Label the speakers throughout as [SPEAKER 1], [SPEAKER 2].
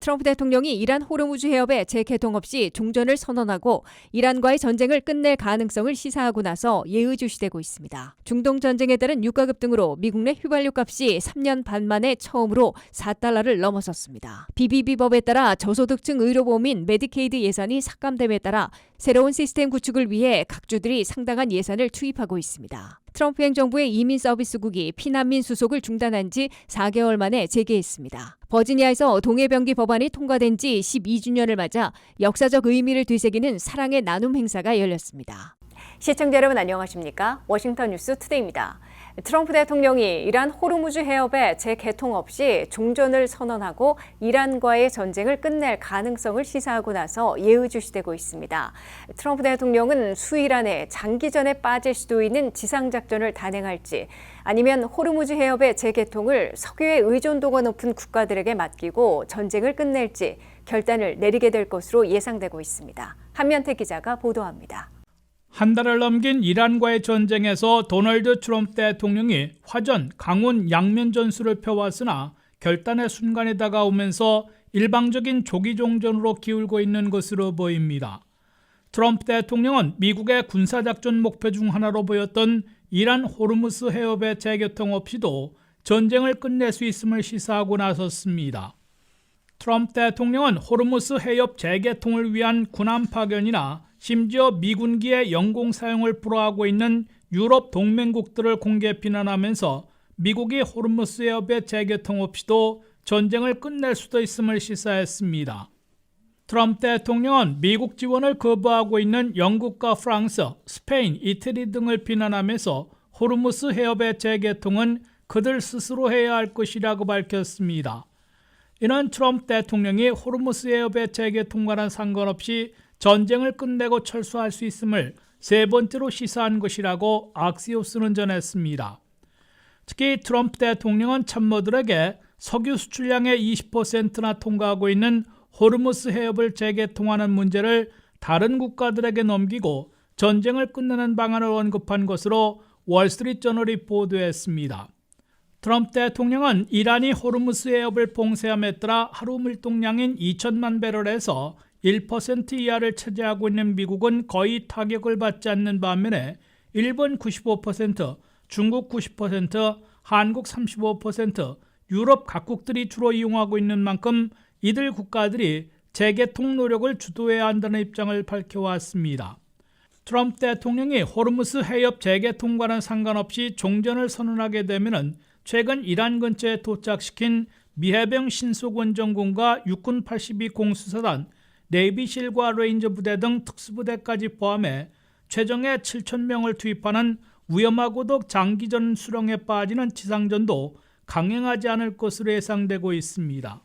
[SPEAKER 1] 트럼프 대통령이 이란 호르무즈 해협의 재개통 없이 종전을 선언하고 이란과의 전쟁을 끝낼 가능성을 시사하고 나서 예의주시되고 있습니다. 중동 전쟁에 따른 유가 급등으로 미국 내 휘발유 값이 3년 반 만에 처음으로 4달러를 넘어섰습니다. BBB법에 따라 저소득층 의료보험인 메디케이드 예산이 삭감됨에 따라 새로운 시스템 구축을 위해 각 주들이 상당한 예산을 투입하고 있습니다. 트럼프 행정부의 이민 서비스국이 피난민 수속을 중단한 지 4개월 만에 재개했습니다. 버지니아에서 동해병기 법안이 통과된 지 12주년을 맞아 역사적 의미를 되새기는 사랑의 나눔 행사가 열렸습니다. 시청자 여러분 안녕하십니까? 워싱턴 뉴스 투데이입니다. 트럼프 대통령이 이란 호르무즈 해협의 재개통 없이 종전을 선언하고 이란과의 전쟁을 끝낼 가능성을 시사하고 나서 예의주시되고 있습니다. 트럼프 대통령은 수일 안에 장기전에 빠질 수도 있는 지상작전을 단행할지 아니면 호르무즈 해협의 재개통을 석유의 의존도가 높은 국가들에게 맡기고 전쟁을 끝낼지 결단을 내리게 될 것으로 예상되고 있습니다. 한면태 기자가 보도합니다.
[SPEAKER 2] 한 달을 넘긴 이란과의 전쟁에서 도널드 트럼프 대통령이 화전, 강원 양면 전술을 펴왔으나 결단의 순간이 다가오면서 일방적인 조기 종전으로 기울고 있는 것으로 보입니다. 트럼프 대통령은 미국의 군사작전 목표 중 하나로 보였던 이란 호르무즈 해협의 재개통 없이도 전쟁을 끝낼 수 있음을 시사하고 나섰습니다. 트럼프 대통령은 호르무즈 해협 재개통을 위한 군함 파견이나 심지어 미군기의 영공 사용을 불허하고 있는 유럽 동맹국들을 공개 비난하면서 미국이 호르무즈 해협의 재개통 없이도 전쟁을 끝낼 수도 있음을 시사했습니다. 트럼프 대통령은 미국 지원을 거부하고 있는 영국과 프랑스, 스페인, 이태리 등을 비난하면서 호르무즈 해협의 재개통은 그들 스스로 해야 할 것이라고 밝혔습니다. 이는 트럼프 대통령이 호르무즈 해협의 재개통과는 상관없이 전쟁을 끝내고 철수할 수 있음을 세 번째로 시사한 것이라고 악시오스는 전했습니다. 특히 트럼프 대통령은 참모들에게 석유 수출량의 20%나 통과하고 있는 호르무즈 해협을 재개통하는 문제를 다른 국가들에게 넘기고 전쟁을 끝내는 방안을 언급한 것으로 월스트리트저널이 보도했습니다. 트럼프 대통령은 이란이 호르무즈 해협을 봉쇄함에 따라 하루 밀동량인 2천만 배럴에서 1% 이하를 차지하고 있는 미국은 거의 타격을 받지 않는 반면에 일본 95%, 중국 90%, 한국 35%, 유럽 각국들이 주로 이용하고 있는 만큼 이들 국가들이 재개통 노력을 주도해야 한다는 입장을 밝혀왔습니다. 트럼프 대통령이 호르무즈 해협 재개통과는 상관없이 종전을 선언하게 되면 최근 이란 근처에 도착시킨 미해병 신속원정군과 육군 82 공수사단, 네이비실과 레인저 부대 등 특수부대까지 포함해 최정예 7,000명을 투입하는 위험하고도 장기전 수렁에 빠지는 지상전도 강행하지 않을 것으로 예상되고 있습니다.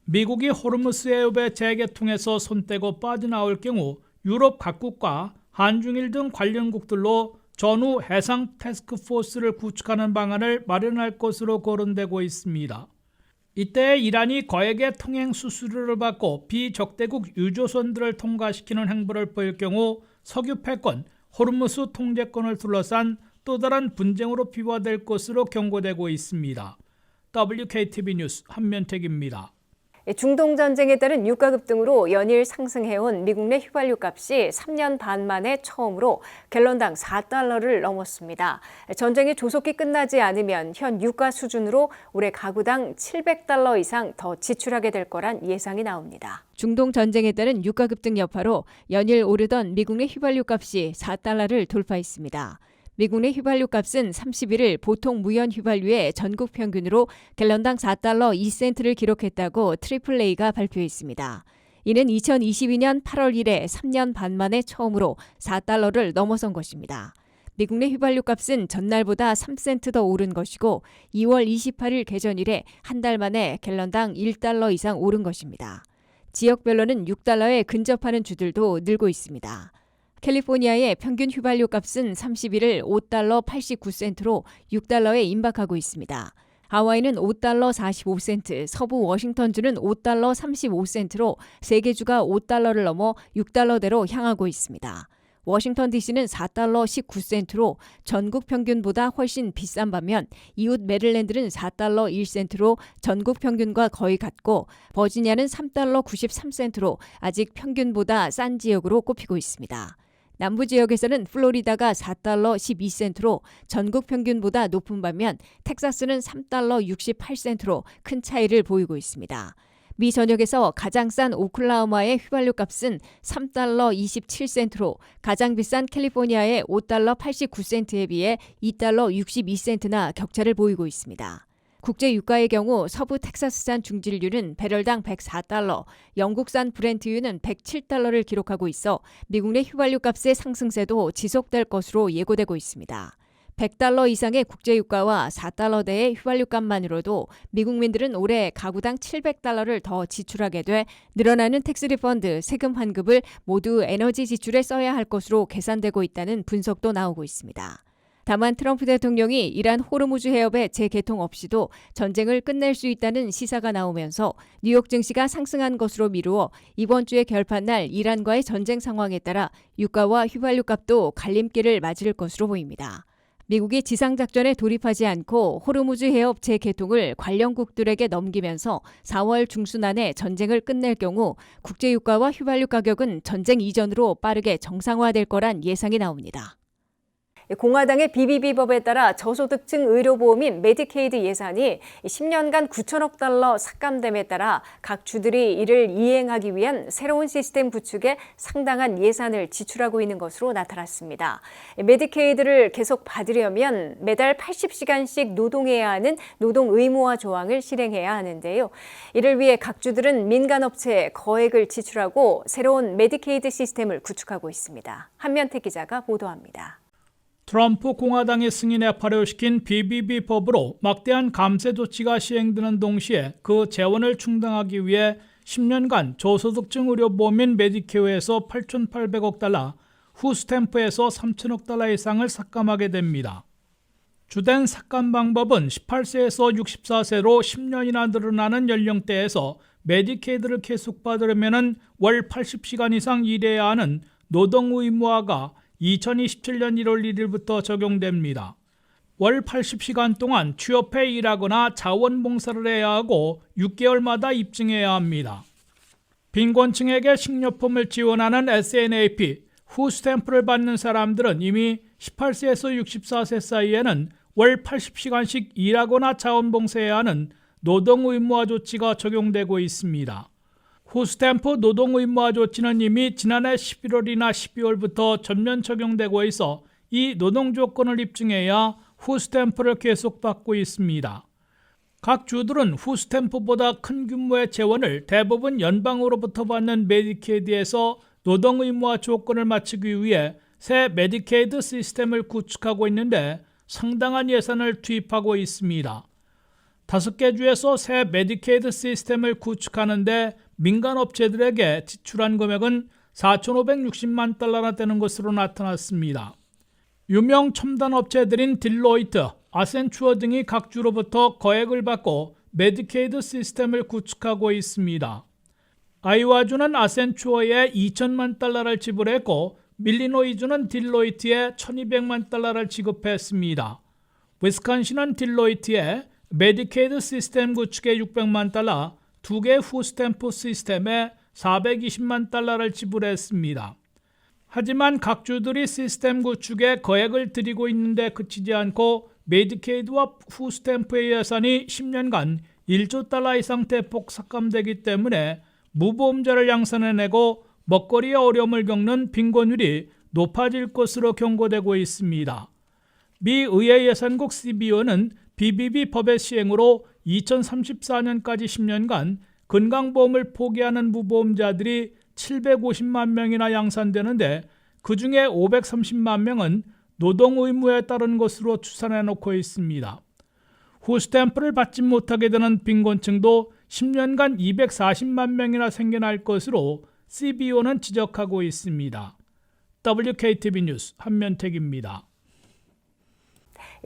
[SPEAKER 2] 미국이 호르무즈 해협의 재개통에서 손떼고 빠져나올 경우 유럽 각국과 한중일 등 관련국들로 전후 해상 태스크포스를 구축하는 방안을 마련할 것으로 거론되고 있습니다. 이때 이란이 거액의 통행 수수료를 받고 비적대국 유조선들을 통과시키는 행보를 보일 경우 석유 패권, 호르무즈 통제권을 둘러싼 또 다른 분쟁으로 비화될 것으로 경고되고 있습니다. WKTV 뉴스 한면택입니다.
[SPEAKER 1] 중동 전쟁에 따른 유가 급등으로 연일 상승해온 미국 내 휘발유 값이 3년 반 만에 처음으로 갤런당 4달러를 넘었습니다. 전쟁이 조속히 끝나지 않으면 현 유가 수준으로 올해 가구당 700달러 이상 더 지출하게 될 거란 예상이 나옵니다. 중동 전쟁에 따른 유가 급등 여파로 연일 오르던 미국 내 휘발유 값이 4달러를 돌파했습니다. 미국 내 휘발유 값은 31일 보통 무연 휘발유의 전국 평균으로 갤런당 4달러 2센트를 기록했다고 AAA가 발표했습니다. 이는 2022년 8월 이래 3년 반 만에 처음으로 4달러를 넘어선 것입니다. 미국 내 휘발유 값은 전날보다 3센트 더 오른 것이고 2월 28일 개전 이래 한 달 만에 갤런당 1달러 이상 오른 것입니다. 지역별로는 6달러에 근접하는 주들도 늘고 있습니다. 캘리포니아의 평균 휘발유 값은 31일 5달러 89센트로 6달러에 임박하고 있습니다. 하와이는 5달러 45센트, 서부 워싱턴주는 5달러 35센트로 세 개 주가 5달러를 넘어 6달러대로 향하고 있습니다. 워싱턴 DC는 4달러 19센트로 전국 평균보다 훨씬 비싼 반면 이웃 메릴랜드는 4달러 1센트로 전국 평균과 거의 같고 버지니아는 3달러 93센트로 아직 평균보다 싼 지역으로 꼽히고 있습니다. 남부 지역에서는 플로리다가 4달러 12센트로 전국 평균보다 높은 반면 텍사스는 3달러 68센트로 큰 차이를 보이고 있습니다. 미 전역에서 가장 싼 오클라호마의 휘발유 값은 3달러 27센트로 가장 비싼 캘리포니아의 5달러 89센트에 비해 2달러 62센트나 격차를 보이고 있습니다. 국제 유가의 경우 서부 텍사스산 중진류는 배럴당 104달러, 영국산 브렌트유는 107달러를 기록하고 있어 미국 내 휘발유 값의 상승세도 지속될 것으로 예고되고 있습니다. 100달러 이상의 국제유가와 4달러대의 휘발유값만으로도 미국민들은 올해 가구당 700달러를 더 지출하게 돼 늘어나는 텍스 리펀드, 세금 환급을 모두 에너지 지출에 써야 할 것으로 계산되고 있다는 분석도 나오고 있습니다. 다만 트럼프 대통령이 이란 호르무즈 해협의 재개통 없이도 전쟁을 끝낼 수 있다는 시사가 나오면서 뉴욕 증시가 상승한 것으로 미루어 이번 주의 결판날 이란과의 전쟁 상황에 따라 유가와 휘발유 값도 갈림길을 맞을 것으로 보입니다. 미국이 지상작전에 돌입하지 않고 호르무즈 해협 재개통을 관련국들에게 넘기면서 4월 중순 안에 전쟁을 끝낼 경우 국제유가와 휘발유 가격은 전쟁 이전으로 빠르게 정상화될 거란 예상이 나옵니다. 공화당의 BBB법에 따라 저소득층 의료보험인 메디케이드 예산이 10년간 9천억 달러 삭감됨에 따라 각 주들이 이를 이행하기 위한 새로운 시스템 구축에 상당한 예산을 지출하고 있는 것으로 나타났습니다. 메디케이드를 계속 받으려면 매달 80시간씩 노동해야 하는 노동 의무화 조항을 실행해야 하는데요. 이를 위해 각 주들은 민간업체에 거액을 지출하고 새로운 메디케이드 시스템을 구축하고 있습니다. 한면태 기자가 보도합니다.
[SPEAKER 2] 트럼프 공화당이 승인에 발효시킨 BBB법으로 막대한 감세 조치가 시행되는 동시에 그 재원을 충당하기 위해 10년간 저소득층 의료보험인 메디케어에서 8,800억 달러, 후스탬프에서 3천억 달러 이상을 삭감하게 됩니다. 주된 삭감 방법은 18세에서 64세로 10년이나 늘어나는 연령대에서 메디케이드를 계속 받으려면 월 80시간 이상 일해야 하는 노동 의무화가 2027년 1월 1일부터 적용됩니다. 월 80시간 동안 취업해 일하거나 자원봉사를 해야 하고 6개월마다 입증해야 합니다. 빈곤층에게 식료품을 지원하는 SNAP, 후스탬프를 받는 사람들은 이미 18세에서 64세 사이에는 월 80시간씩 일하거나 자원봉사해야 하는 노동의무화 조치가 적용되고 있습니다. 후스탬프 노동의무화 조치는 이미 지난해 11월이나 12월부터 전면 적용되고 있어 이 노동조건을 입증해야 후스탬프를 계속 받고 있습니다. 각 주들은 후스탬프보다 큰 규모의 재원을 대부분 연방으로부터 받는 메디케이드에서 노동의무화 조건을 맞추기 위해 새 메디케이드 시스템을 구축하고 있는데 상당한 예산을 투입하고 있습니다. 5개 주에서 새 메디케이드 시스템을 구축하는데 민간 업체들에게 지출한 금액은 4,560만 달러나 되는 것으로 나타났습니다. 유명 첨단 업체들인 딜로이트, 아센추어 등이 각 주로부터 거액을 받고 메디케이드 시스템을 구축하고 있습니다. 아이오와주는 아센추어에 2천만 달러를 지불했고 밀리노이주는 딜로이트에 1,200만 달러를 지급했습니다. 위스콘신은 딜로이트에 메디케이드 시스템 구축에 600만 달러, 2개 후스탬프 시스템에 420만 달러를 지불했습니다. 하지만 각 주들이 시스템 구축에 거액을 들이고 있는데 그치지 않고 메디케이드와 후스탬프의 예산이 10년간 1조 달러 이상 대폭 삭감되기 때문에 무보험자를 양산해내고 먹거리에 어려움을 겪는 빈곤율이 높아질 것으로 경고되고 있습니다. 미 의회 예산국 CBO는 BBB 법의 시행으로 2034년까지 10년간 건강보험을 포기하는 무보험자들이 750만 명이나 양산되는데 그중에 530만 명은 노동의무에 따른 것으로 추산해놓고 있습니다. 후스탬프를 받지 못하게 되는 빈곤층도 10년간 240만 명이나 생겨날 것으로 CBO는 지적하고 있습니다. WKTV 뉴스 한면택입니다.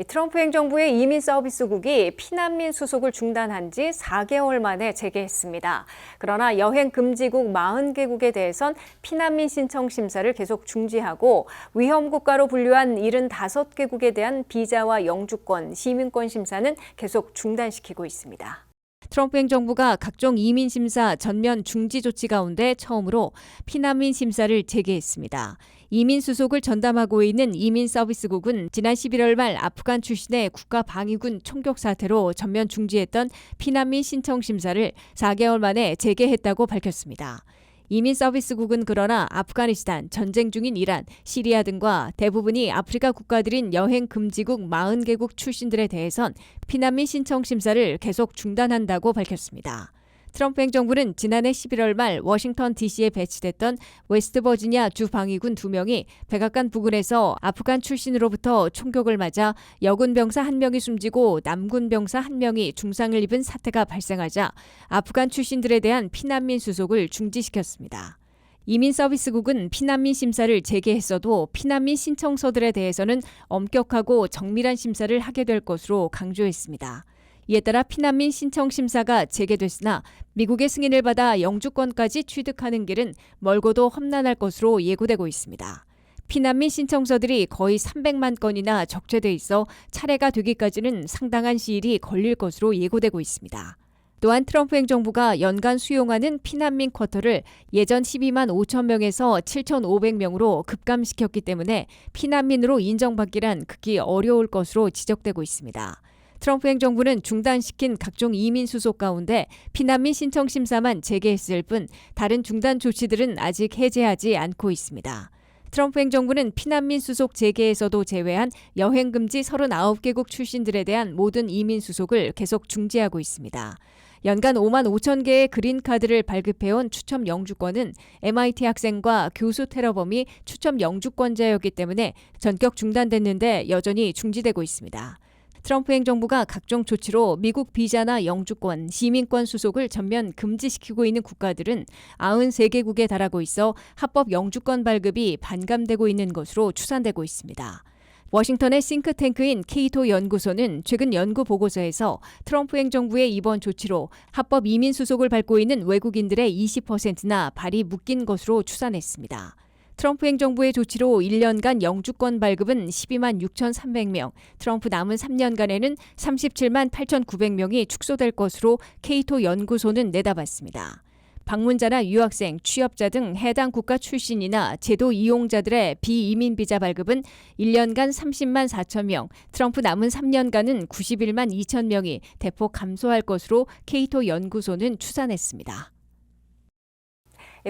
[SPEAKER 1] 트럼프 행정부의 이민 서비스국이 피난민 수속을 중단한 지 4개월 만에 재개했습니다. 그러나 여행 금지국 40개국에 대해선 피난민 신청 심사를 계속 중지하고 위험 국가로 분류한 75개국에 대한 비자와 영주권, 시민권 심사는 계속 중단시키고 있습니다. 트럼프 행정부가 각종 이민 심사 전면 중지 조치 가운데 처음으로 피난민 심사를 재개했습니다. 이민 수속을 전담하고 있는 이민 서비스국은 지난 11월 말 아프간 출신의 국가방위군 총격 사태로 전면 중지했던 피난민 신청 심사를 4개월 만에 재개했다고 밝혔습니다. 이민 서비스국은 그러나 아프가니스탄, 전쟁 중인 이란, 시리아 등과 대부분이 아프리카 국가들인 여행 금지국 40개국 출신들에 대해선 피난민 신청 심사를 계속 중단한다고 밝혔습니다. 트럼프 행정부는 지난해 11월 말 워싱턴 DC에 배치됐던 웨스트버지니아 주 방위군 2명이 백악관 부근에서 아프간 출신으로부터 총격을 맞아 여군 병사 1명이 숨지고 남군 병사 1명이 중상을 입은 사태가 발생하자 아프간 출신들에 대한 피난민 수속을 중지시켰습니다. 이민 서비스국은 피난민 심사를 재개했어도 피난민 신청서들에 대해서는 엄격하고 정밀한 심사를 하게 될 것으로 강조했습니다. 이에 따라 피난민 신청 심사가 재개됐으나 미국의 승인을 받아 영주권까지 취득하는 길은 멀고도 험난할 것으로 예고되고 있습니다. 피난민 신청서들이 거의 300만 건이나 적재돼 있어 차례가 되기까지는 상당한 시일이 걸릴 것으로 예고되고 있습니다. 또한 트럼프 행정부가 연간 수용하는 피난민 쿼터를 예전 12만 5천 명에서 7,500명으로 급감시켰기 때문에 피난민으로 인정받기란 극히 어려울 것으로 지적되고 있습니다. 트럼프 행정부는 중단시킨 각종 이민 수속 가운데 피난민 신청 심사만 재개했을 뿐 다른 중단 조치들은 아직 해제하지 않고 있습니다. 트럼프 행정부는 피난민 수속 재개에서도 제외한 여행 금지 39개국 출신들에 대한 모든 이민 수속을 계속 중지하고 있습니다. 연간 5만 5천 개의 그린카드를 발급해온 추첨 영주권은 MIT 학생과 교수 테러범이 추첨 영주권자였기 때문에 전격 중단됐는데 여전히 중지되고 있습니다. 트럼프 행정부가 각종 조치로 미국 비자나 영주권, 시민권 수속을 전면 금지시키고 있는 국가들은 93개국에 달하고 있어 합법 영주권 발급이 반감되고 있는 것으로 추산되고 있습니다. 워싱턴의 싱크탱크인 케이토 연구소는 최근 연구 보고서에서 트럼프 행정부의 이번 조치로 합법 이민 수속을 밟고 있는 외국인들의 20%나 발이 묶인 것으로 추산했습니다. 트럼프 행정부의 조치로 1년간 영주권 발급은 12만 6,300명, 트럼프 남은 3년간에는 37만 8,900명이 축소될 것으로 케이토 연구소는 내다봤습니다. 방문자나 유학생, 취업자 등 해당 국가 출신이나 제도 이용자들의 비이민 비자 발급은 1년간 30만 4천 명, 트럼프 남은 3년간은 91만 2천 명이 대폭 감소할 것으로 케이토 연구소는 추산했습니다.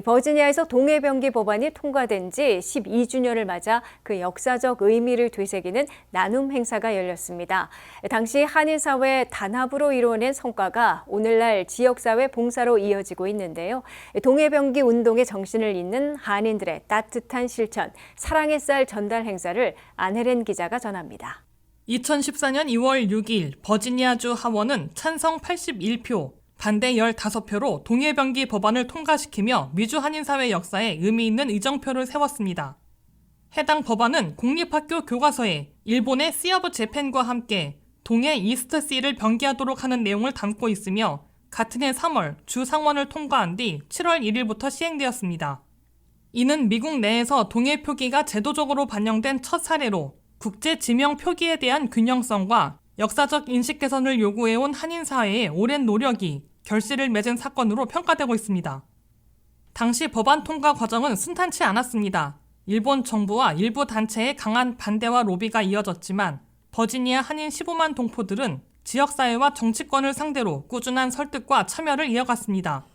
[SPEAKER 1] 버지니아에서 동해병기 법안이 통과된 지 12주년을 맞아 그 역사적 의미를 되새기는 나눔 행사가 열렸습니다. 당시 한인사회 단합으로 이루어낸 성과가 오늘날 지역사회 봉사로 이어지고 있는데요. 동해병기 운동의 정신을 잇는 한인들의 따뜻한 실천, 사랑의 쌀 전달 행사를 안혜렌 기자가 전합니다.
[SPEAKER 3] 2014년 2월 6일 버지니아주 하원은 찬성 81표, 반대 15표로 동해병기 법안을 통과시키며 미주 한인사회 역사에 의미 있는 의정표를 세웠습니다. 해당 법안은 공립학교 교과서에 일본의 씨 오브 재팬과 함께 동해 이스트시를 병기하도록 하는 내용을 담고 있으며 같은 해 3월 주 상원을 통과한 뒤 7월 1일부터 시행되었습니다. 이는 미국 내에서 동해 표기가 제도적으로 반영된 첫 사례로 국제 지명 표기에 대한 균형성과 역사적 인식 개선을 요구해온 한인사회의 오랜 노력이 결실을 맺은 사건으로 평가되고 있습니다. 당시 법안 통과 과정은 순탄치 않았습니다. 일본 정부와 일부 단체의 강한 반대와 로비가 이어졌지만 버지니아 한인 15만 동포들은 지역사회와 정치권을 상대로 꾸준한 설득과 참여를 이어갔습니다.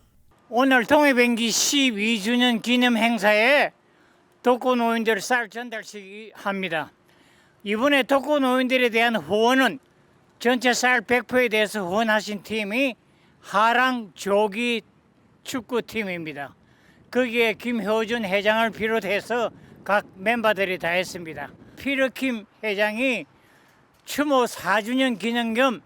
[SPEAKER 4] 오늘 동해병기 12주년 기념 행사에 독거노인들 쌀 전달식 합니다. 이번에 독거노인들에 대한 후원은 전체 쌀 100포에 대해서 후원하신 팀이 하랑 조기 축구팀입니다. 거기에 김효준 회장을 비롯해서 각 멤버들이 다 했습니다. 피르킴 회장이 추모 4주년 기념 겸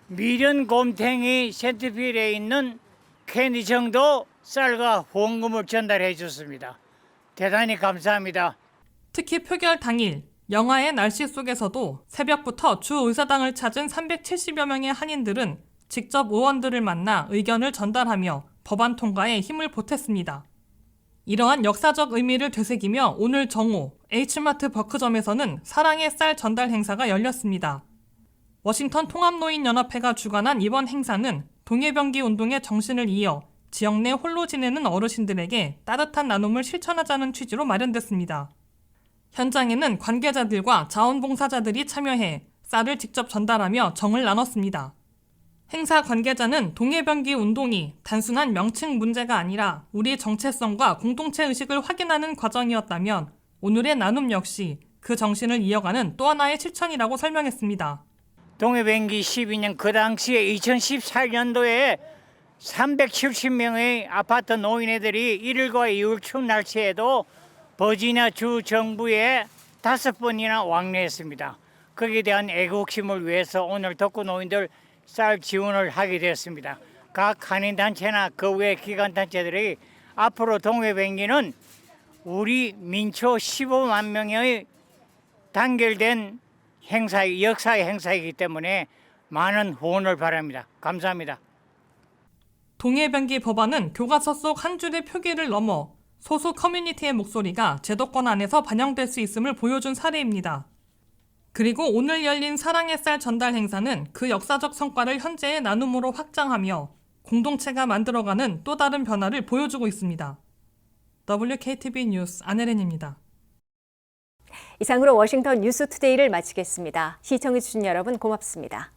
[SPEAKER 4] 미련 곰탱이 센트필에 있는 캔디정도 쌀과 후원금을 전달해 줬습니다. 대단히 감사합니다.
[SPEAKER 3] 특히 표결 당일 영하의 날씨 속에서도 새벽부터 주 의사당을 찾은 370여 명의 한인들은 직접 의원들을 만나 의견을 전달하며 법안 통과에 힘을 보탰습니다. 이러한 역사적 의미를 되새기며 오늘 정오 H마트 버크점에서는 사랑의 쌀 전달 행사가 열렸습니다. 워싱턴 통합노인연합회가 주관한 이번 행사는 동해병기 운동의 정신을 이어 지역 내 홀로 지내는 어르신들에게 따뜻한 나눔을 실천하자는 취지로 마련됐습니다. 현장에는 관계자들과 자원봉사자들이 참여해 쌀을 직접 전달하며 정을 나눴습니다. 행사 관계자는 동해병기 운동이 단순한 명칭 문제가 아니라 우리 정체성과 공동체 의식을 확인하는 과정이었다면 오늘의 나눔 역시 그 정신을 이어가는 또 하나의 실천이라고 설명했습니다.
[SPEAKER 4] 동해병기 12년 그 당시에 2014년도에 370명의 아파트 노인네들이 1일과 2일 추운 날씨에도 버지니아 주 정부에 5번이나 왕래했습니다. 거기에 대한 애국심을 위해서 오늘 덕구 노인들 쌀 지원을 하게 되었습니다. 각 한인단체나 그 외 기관단체들이 앞으로 동해병기는 우리 민초 15만 명의 단결된 역사의 행사이기 때문에 많은 후원을 바랍니다. 감사합니다.
[SPEAKER 3] 동해병기 법안은 교과서 속 한 줄의 표기를 넘어 소수 커뮤니티의 목소리가 제도권 안에서 반영될 수 있음을 보여준 사례입니다. 그리고 오늘 열린 사랑의 쌀 전달 행사는 그 역사적 성과를 현재의 나눔으로 확장하며 공동체가 만들어가는 또 다른 변화를 보여주고 있습니다. WKTV 뉴스 안혜린입니다.
[SPEAKER 1] 이상으로 워싱턴 뉴스투데이를 마치겠습니다. 시청해주신 여러분 고맙습니다.